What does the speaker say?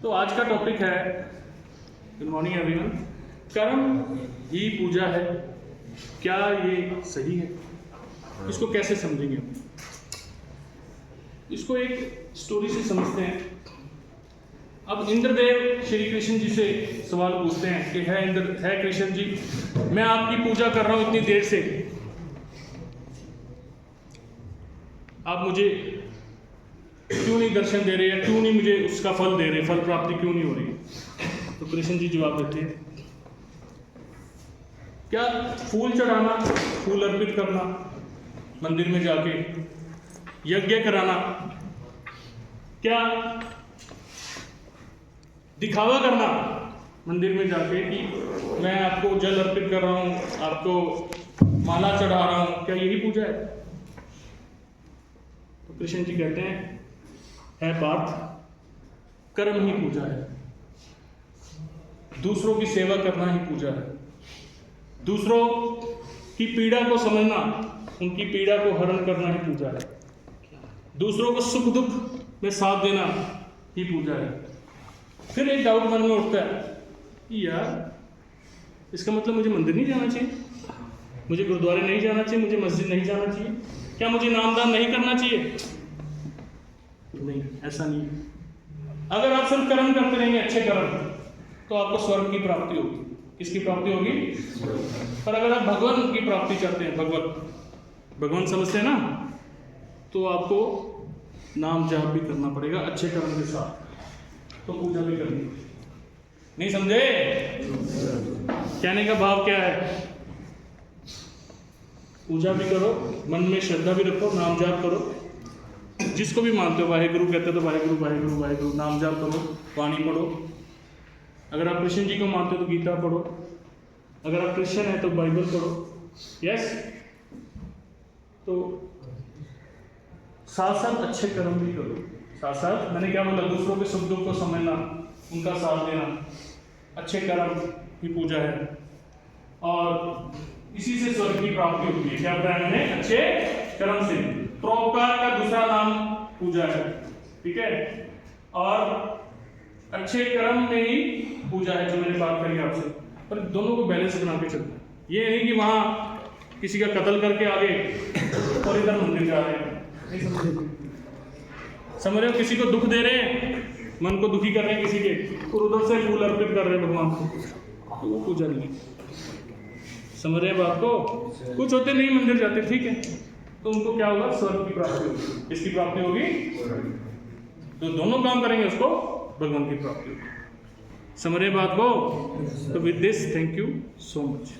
तो आज का टॉपिक है, गुड मॉर्निंग एवरीवन, कर्म ही पूजा है, क्या ये सही है? इसको कैसे समझेंगे? इसको एक स्टोरी से समझते हैं। अब इंद्रदेव श्री कृष्ण जी से सवाल पूछते हैं कि है कृष्ण जी, मैं आपकी पूजा कर रहा हूं इतनी देर से, आप मुझे क्यों नहीं दर्शन दे रहे हैं, क्यों नहीं मुझे उसका फल दे रहे, फल प्राप्ति क्यों नहीं हो रही? तो कृष्ण जी जवाब देते हैं, क्या फूल चढ़ाना, फूल अर्पित करना, मंदिर में जाके यज्ञ कराना, क्या दिखावा करना मंदिर में जाके कि मैं आपको जल अर्पित कर रहा हूं, आपको माला चढ़ा रहा हूं, क्या यही पूजा है? तो कृष्ण जी कहते हैं, है पार्थ, कर्म ही पूजा है, दूसरों की सेवा करना ही पूजा है, दूसरों की पीड़ा को समझना, उनकी पीड़ा को हरण करना ही पूजा है, दूसरों को सुख दुख में साथ देना ही पूजा है। फिर एक डाउट मन में उठता है कि यार इसका मतलब मुझे मंदिर नहीं जाना चाहिए, मुझे गुरुद्वारे नहीं जाना चाहिए, मुझे मस्जिद नहीं जाना चाहिए, क्या मुझे नामदान नहीं करना चाहिए? नहीं, ऐसा नहीं है। अगर आप सिर्फ कर्म करते रहेंगे, अच्छे कर्म, तो आपको स्वर्ग की प्राप्ति होगी। किसकी प्राप्ति होगी? पर अगर आप भगवान की प्राप्ति चाहते हैं, भगवान समझते हैं ना, तो आपको नाम जाप भी करना पड़ेगा अच्छे कर्म के साथ, तो पूजा भी करनी पड़ेगी। नहीं समझे? कहने का भाव क्या है? पूजा भी करो, मन में श्रद्धा भी रखो, नाम जाप करो, जिसको भी मानते हो, वाहेगुरु कहते हो तो वाहेगुरु वाहेगुरु वाहेगुरु, नाम जाप करो, वाणी पढ़ो। अगर आप कृष्ण जी को मानते हो तो गीता पढ़ो, अगर आप क्रिश्चियन है तो बाइबल पढ़ो। यस, तो साथ साथ अच्छे कर्म भी करो, साथ साथ, मैंने क्या बोला, दूसरों के सुख दुख को समझना, उनका साथ देना, अच्छे कर्म की पूजा है, और इसी से स्वर्ग की प्राप्ति होती है। क्या बताया मैंने? अच्छे कर्म से। परोपकार का दूसरा नाम पूजा है, ठीक है, और अच्छे कर्म में ही पूजा है, जो मैंने बात करी आपसे। पर दोनों को बैलेंस बना के चलना है। ये नहीं कि वहां किसी का कत्ल करके आगे और इधर मंदिर जा रहे हैं, नहीं समझ रहे हो? किसी को दुख दे रहे हैं, मन को दुखी कर रहे हैं किसी के, और उधर से फूल अर्पित कर रहे हैं भगवान को, तो वो पूजा नहीं। समझ रहे हैं बात को? कुछ होते नहीं मंदिर जाते, ठीक है, तो उनको क्या होगा? स्वर्ग की प्राप्ति होगी। किसकी प्राप्ति होगी? तो दोनों काम करेंगे, उसको भगवान की प्राप्ति होगी। समझ रहे बात को? तो with this, thank you so much.